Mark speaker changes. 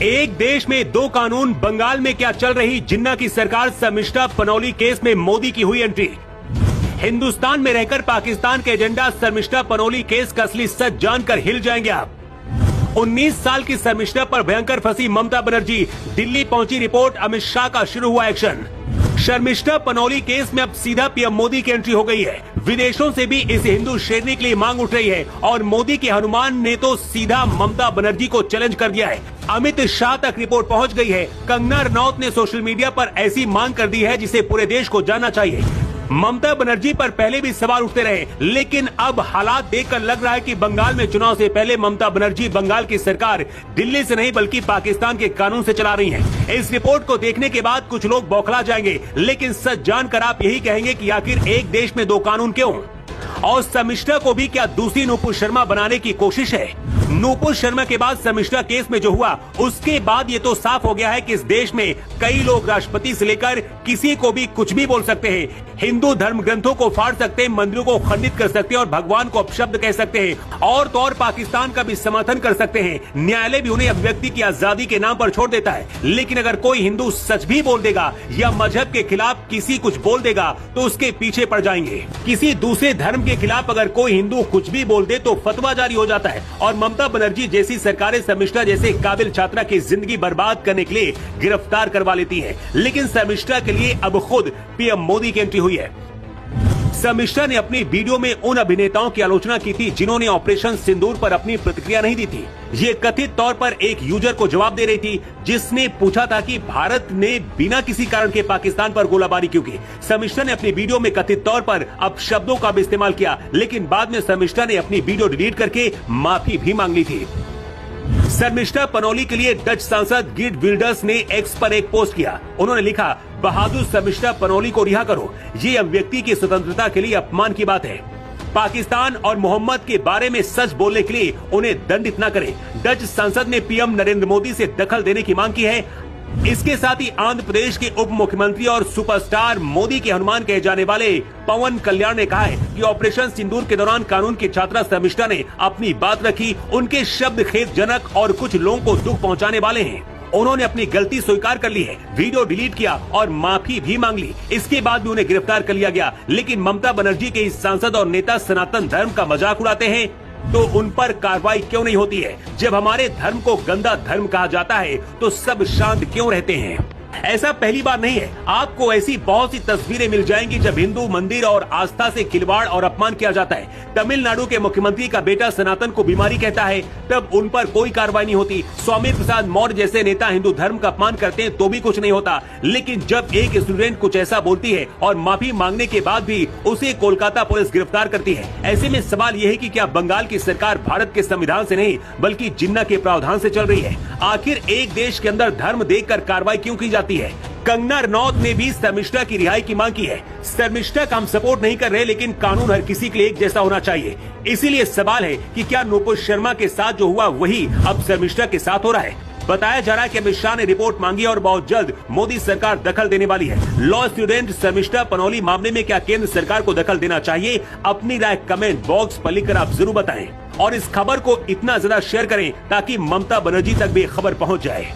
Speaker 1: एक देश में दो कानून, बंगाल में क्या चल रही जिन्ना की सरकार, शर्मिष्ठा पनौली केस में मोदी की हुई एंट्री। हिंदुस्तान में रहकर पाकिस्तान के एजेंडा, शर्मिष्ठा पनौली केस का असली सच जानकर हिल जाएंगे आप। 19 साल की शर्मिष्ठा पर भयंकर फंसी ममता बनर्जी, दिल्ली पहुंची रिपोर्ट, अमित शाह का शुरू हुआ एक्शन। शर्मिष्ठा पनौली केस में अब सीधा पीएम मोदी की एंट्री हो गई है। विदेशों से भी इस हिंदू शेरनी के लिए मांग उठ रही है और मोदी के हनुमान ने तो सीधा ममता बनर्जी को चैलेंज कर दिया है। अमित शाह तक रिपोर्ट पहुंच गई है। कंगना रनौत ने सोशल मीडिया पर ऐसी मांग कर दी है जिसे पूरे देश को जानना चाहिए। ममता बनर्जी पर पहले भी सवाल उठते रहे, लेकिन अब हालात देखकर लग रहा है कि बंगाल में चुनाव से पहले ममता बनर्जी बंगाल की सरकार दिल्ली से नहीं बल्कि पाकिस्तान के कानून से चला रही हैं। इस रिपोर्ट को देखने के बाद कुछ लोग बौखला जाएंगे, लेकिन सच जानकर आप यही कहेंगे कि आखिर एक देश में दो कानून क्यों? और शर्मिष्ठा को भी क्या दूसरी नुपुर शर्मा बनाने की कोशिश है? नुपुर शर्मा के बाद शर्मिष्ठा केस में जो हुआ, उसके बाद ये तो साफ हो गया है कि इस देश में कई लोग राष्ट्रपति से लेकर किसी को भी कुछ भी बोल सकते हैं। हिंदू धर्म ग्रंथों को फाड़ सकते हैं, मंदिरों को खंडित कर सकते हैं और भगवान को अपशब्द कह सकते हैं और तो और पाकिस्तान का भी समर्थन कर सकते हैं। न्यायालय भी उन्हें अभिव्यक्ति की आजादी के नाम पर छोड़ देता है। लेकिन अगर कोई हिंदू सच भी बोल देगा या मजहब के खिलाफ किसी कुछ बोल देगा तो उसके पीछे पड़ जाएंगे। किसी दूसरे धर्म के खिलाफ अगर कोई हिंदू कुछ भी बोल दे तो फतवा जारी हो जाता है और ममता बनर्जी जैसी सरकारें शर्मिष्ठा जैसे काबिल छात्रा की जिंदगी बर्बाद करने के लिए गिरफ्तार करवा लेती है। लेकिन शर्मिष्ठा के लिए अब खुद पीएम मोदी की एंट्री हुई है। शर्मिष्ठा ने अपनी वीडियो में उन अभिनेताओं की आलोचना की थी जिन्होंने ऑपरेशन सिंदूर पर अपनी प्रतिक्रिया नहीं दी थी। ये कथित तौर पर एक यूजर को जवाब दे रही थी जिसने पूछा था कि भारत ने बिना किसी कारण के पाकिस्तान पर गोलाबारी क्यों की। शर्मिष्ठा ने अपनी वीडियो में कथित तौर पर अपशब्दों का भी इस्तेमाल किया, लेकिन बाद में शर्मिष्ठा ने अपनी वीडियो डिलीट करके माफी भी मांग ली थी। शर्मिष्ठा पनौली के लिए डच सांसद गिर्ड विल्डर्स ने एक्स पर एक पोस्ट किया। उन्होंने लिखा, बहादुर शर्मिष्ठा पनौली को रिहा करो, ये अभिव्यक्ति की स्वतंत्रता के लिए अपमान की बात है। पाकिस्तान और मोहम्मद के बारे में सच बोलने के लिए उन्हें दंडित न करें। डच सांसद ने पीएम नरेंद्र मोदी से दखल देने की मांग की है। इसके साथ ही आंध्र प्रदेश के उप मुख्यमंत्री और सुपरस्टार मोदी के हनुमान कहे जाने वाले पवन कल्याण ने कहा है कि ऑपरेशन सिंदूर के दौरान कानून की छात्रा शर्मिष्ठा ने अपनी बात रखी। उनके शब्द खेदजनक और कुछ लोगों को दुख पहुंचाने वाले हैं। उन्होंने अपनी गलती स्वीकार कर ली है, वीडियो डिलीट किया और माफी भी मांग ली। इसके बाद भी उन्हें गिरफ्तार कर लिया गया। लेकिन ममता बनर्जी के इस सांसद और नेता सनातन धर्म का मजाक उड़ाते हैं तो उन पर कार्रवाई क्यों नहीं होती है? जब हमारे धर्म को गंदा धर्म कहा जाता है तो सब शांत क्यों रहते हैं? ऐसा पहली बार नहीं है। आपको ऐसी बहुत सी तस्वीरें मिल जाएंगी जब हिंदू मंदिर और आस्था से खिलवाड़ और अपमान किया जाता है। तमिलनाडु के मुख्यमंत्री का बेटा सनातन को बीमारी कहता है, तब उन पर कोई कार्रवाई नहीं होती। स्वामी प्रसाद मौर्य जैसे नेता हिंदू धर्म का अपमान करते हैं तो भी कुछ नहीं होता। लेकिन जब एक स्टूडेंट कुछ ऐसा बोलती है और माफी मांगने के बाद भी उसे कोलकाता पुलिस गिरफ्तार करती है। ऐसे में सवाल यह है कि क्या बंगाल की सरकार भारत के संविधान से नहीं बल्कि जिन्ना के प्रावधान से चल रही है? आखिर एक देश के अंदर धर्म देखकर कार्रवाई क्यों की जाती है? कंगना रनौत ने भी शर्मिष्ठा की रिहाई की मांग की है। शर्मिष्ठा का हम सपोर्ट नहीं कर रहे, लेकिन कानून हर किसी के लिए एक जैसा होना चाहिए। इसीलिए सवाल है कि क्या नुपुर शर्मा के साथ जो हुआ वही अब शर्मिष्ठा के साथ हो रहा है? बताया जा रहा है कि अमित शाह ने रिपोर्ट मांगी और बहुत जल्द मोदी सरकार दखल देने वाली है। लॉ स्टूडेंट शर्मिष्ठा पनौली मामले में क्या केंद्र सरकार को दखल देना चाहिए? अपनी राय कमेंट बॉक्स पर लिखकर आप जरूर बताएं और इस खबर को इतना ज्यादा शेयर करें ताकि ममता बनर्जी तक भी खबर पहुंच जाए।